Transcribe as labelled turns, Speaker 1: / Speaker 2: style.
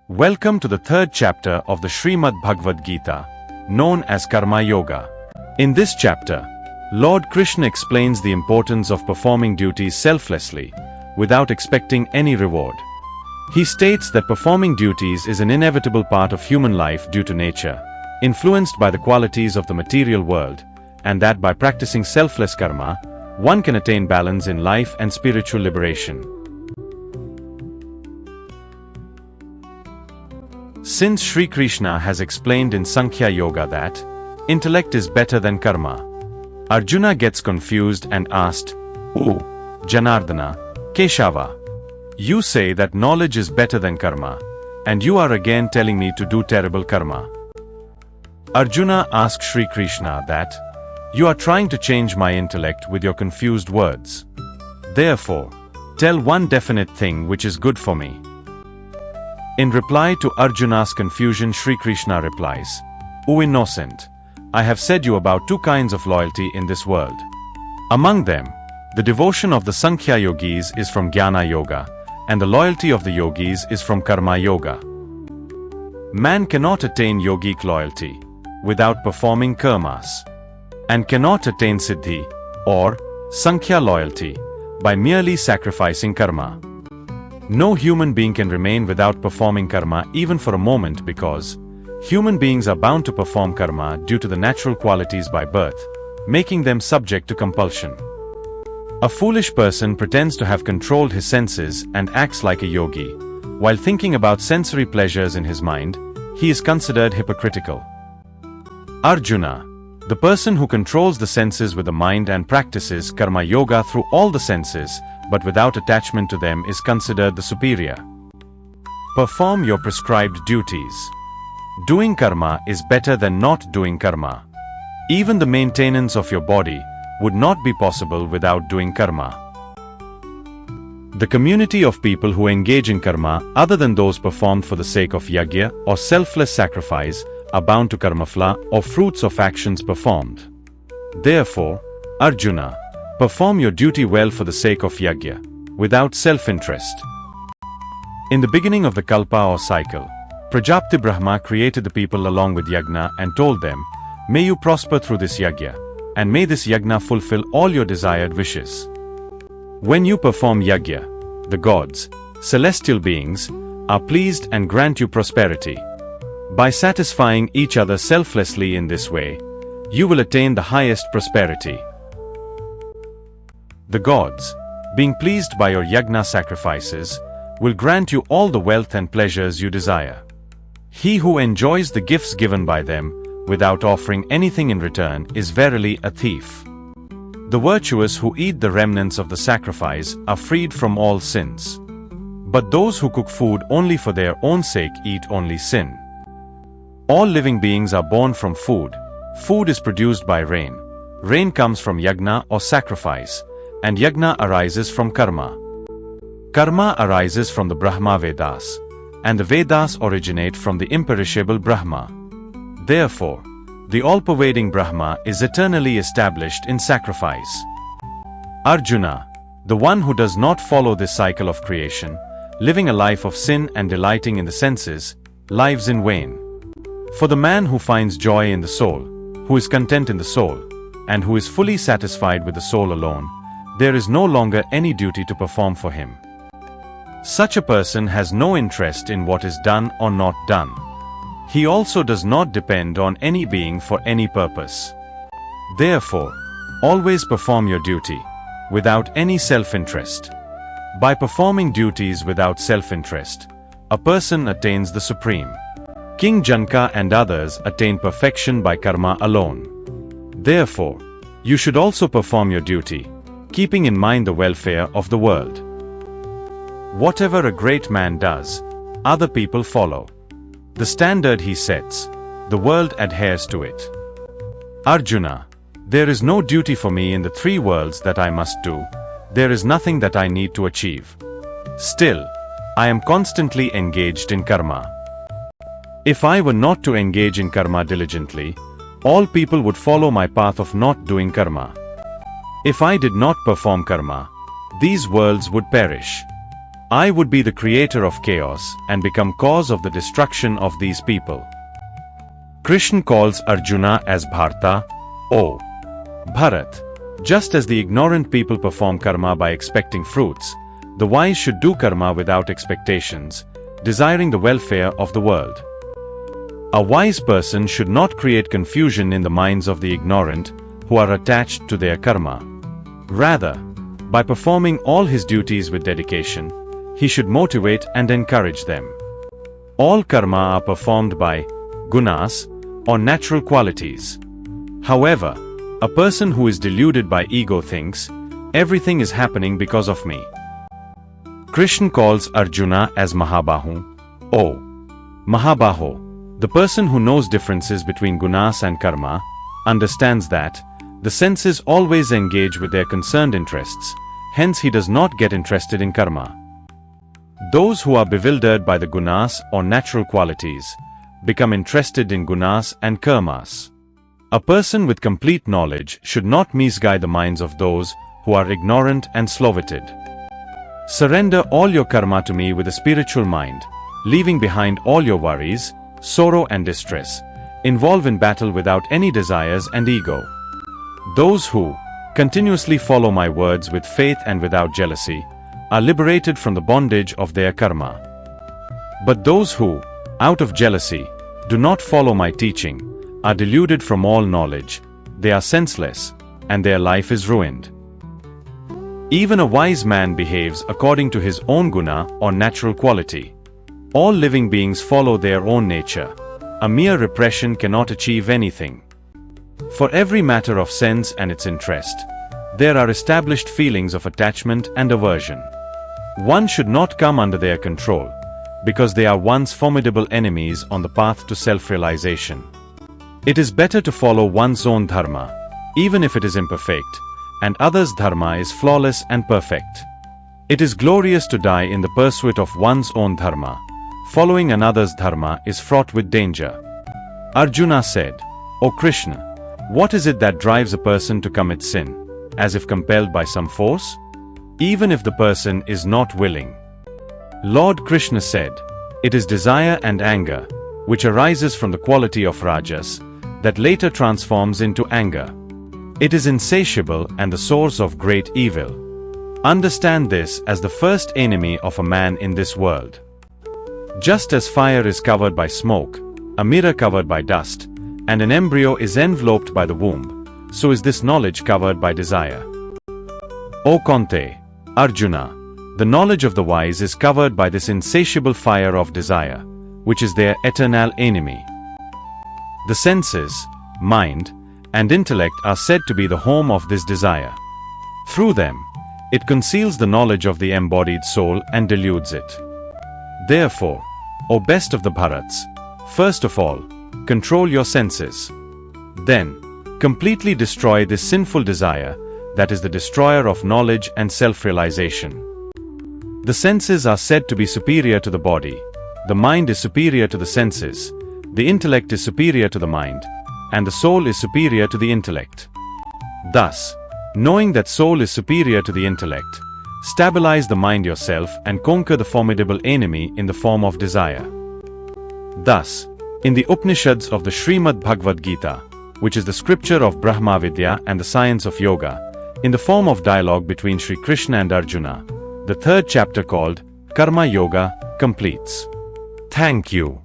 Speaker 1: Welcome to the third chapter of the Srimad Bhagavad Gita, known as Karma Yoga. In this chapter, Lord Krishna explains the importance of performing duties selflessly, without expecting any reward. He states that performing duties is an inevitable part of human life due to nature, influenced by the qualities of the material world, and that by practicing selfless karma, one can attain balance in life and spiritual liberation. Since Sri Krishna has explained in Sankhya Yoga that intellect is better than karma, Arjuna gets confused and asked, "Oh, Janardana, Keshava, you say that knowledge is better than karma, and you are again telling me to do terrible karma." Arjuna asked Sri Krishna that, "You are trying to change my intellect with your confused words. Therefore, tell one definite thing which is good for me." In reply to Arjuna's confusion, Sri Krishna replies, "O innocent, I have said you about two kinds of loyalty in this world. Among them, the devotion of the Sankhya Yogis is from Jnana Yoga, and the loyalty of the Yogis is from Karma Yoga. Man cannot attain yogic loyalty without performing karmas, and cannot attain siddhi, or Sankhya loyalty, by merely sacrificing karma. No human being can remain without performing karma even for a moment, because human beings are bound to perform karma due to the natural qualities by birth, making them subject to compulsion. A foolish person pretends to have controlled his senses and acts like a yogi. While thinking about sensory pleasures in his mind, he is considered hypocritical. Arjuna, the person who controls the senses with the mind and practices karma yoga through all the senses, but without attachment to them, is considered the superior. Perform your prescribed duties. Doing karma is better than not doing karma. Even the maintenance of your body would not be possible without doing karma. The community of people who engage in karma other than those performed for the sake of yajna or selfless sacrifice are bound to karmafla or fruits of actions performed. Therefore, Arjuna, perform your duty well for the sake of yajna, without self-interest. In the beginning of the kalpa or cycle, Prajapati Brahma created the people along with yajna and told them, "May you prosper through this yajna, and may this yajna fulfill all your desired wishes." When you perform yajna, the gods, celestial beings, are pleased and grant you prosperity. By satisfying each other selflessly in this way, you will attain the highest prosperity. The gods, being pleased by your yajna sacrifices, will grant you all the wealth and pleasures you desire. He who enjoys the gifts given by them, without offering anything in return, is verily a thief. The virtuous who eat the remnants of the sacrifice are freed from all sins. But those who cook food only for their own sake eat only sin. All living beings are born from food. Food is produced by rain. Rain comes from yajna or sacrifice, and yajna arises from karma. Karma arises from the Brahma Vedas, and the Vedas originate from the imperishable Brahma. Therefore, the all-pervading Brahma is eternally established in sacrifice. Arjuna, the one who does not follow this cycle of creation, living a life of sin and delighting in the senses, lives in vain. For the man who finds joy in the soul, who is content in the soul, and who is fully satisfied with the soul alone, there is no longer any duty to perform for him. Such a person has no interest in what is done or not done. He also does not depend on any being for any purpose. Therefore, always perform your duty, without any self-interest. By performing duties without self-interest, a person attains the supreme. King Janaka and others attain perfection by karma alone. Therefore, you should also perform your duty, keeping in mind the welfare of the world. Whatever a great man does, other people follow. The standard he sets, the world adheres to it. Arjuna, there is no duty for me in the three worlds that I must do. There is nothing that I need to achieve. Still, I am constantly engaged in karma. If I were not to engage in karma diligently, all people would follow my path of not doing karma. If I did not perform karma, these worlds would perish. I would be the creator of chaos and become cause of the destruction of these people. Krishna calls Arjuna as Bharta, O Bharat. Just as the ignorant people perform karma by expecting fruits, the wise should do karma without expectations, desiring the welfare of the world. A wise person should not create confusion in the minds of the ignorant who are attached to their karma. Rather, by performing all his duties with dedication, he should motivate and encourage them. All karma are performed by gunas, or natural qualities. However, a person who is deluded by ego thinks, everything is happening because of me. Krishna calls Arjuna as Mahabahu, O Mahabaho. The person who knows differences between gunas and karma understands that the senses always engage with their concerned interests, hence he does not get interested in karma. Those who are bewildered by the gunas or natural qualities become interested in gunas and karmas. A person with complete knowledge should not misguide the minds of those who are ignorant and slow-witted. Surrender all your karma to me with a spiritual mind, leaving behind all your worries, sorrow and distress. Involve in battle without any desires and ego. Those who continuously follow my words with faith and without jealousy are liberated from the bondage of their karma. But those who, out of jealousy, do not follow my teaching, are deluded from all knowledge, they are senseless, and their life is ruined. Even a wise man behaves according to his own guna or natural quality. All living beings follow their own nature. A mere repression cannot achieve anything. For every matter of sense and its interest, there are established feelings of attachment and aversion. One should not come under their control, because they are one's formidable enemies on the path to self-realization. It is better to follow one's own dharma, even if it is imperfect, and others' dharma is flawless and perfect. It is glorious to die in the pursuit of one's own dharma. Following another's dharma is fraught with danger. Arjuna said, O Krishna, what is it that drives a person to commit sin, as if compelled by some force? Even if the person is not willing. Lord Krishna said, it is desire and anger, which arises from the quality of rajas, that later transforms into anger. It is insatiable and the source of great evil. Understand this as the first enemy of a man in this world. Just as fire is covered by smoke, a mirror covered by dust, and an embryo is enveloped by the womb, so is this knowledge covered by desire. O Kante, Arjuna, the knowledge of the wise is covered by this insatiable fire of desire, which is their eternal enemy. The senses, mind, and intellect are said to be the home of this desire. Through them, it conceals the knowledge of the embodied soul and deludes it. Therefore, O best of the Bharats, first of all, control your senses. Then, completely destroy this sinful desire that is the destroyer of knowledge and self-realization. The senses are said to be superior to the body, the mind is superior to the senses, the intellect is superior to the mind, and the soul is superior to the intellect. Thus, knowing that soul is superior to the intellect, stabilize the mind yourself and conquer the formidable enemy in the form of desire. Thus, in the Upanishads of the Srimad Bhagavad Gita, which is the scripture of Brahma Vidya and the science of yoga, in the form of dialogue between Sri Krishna and Arjuna, the third chapter called Karma Yoga completes. Thank you.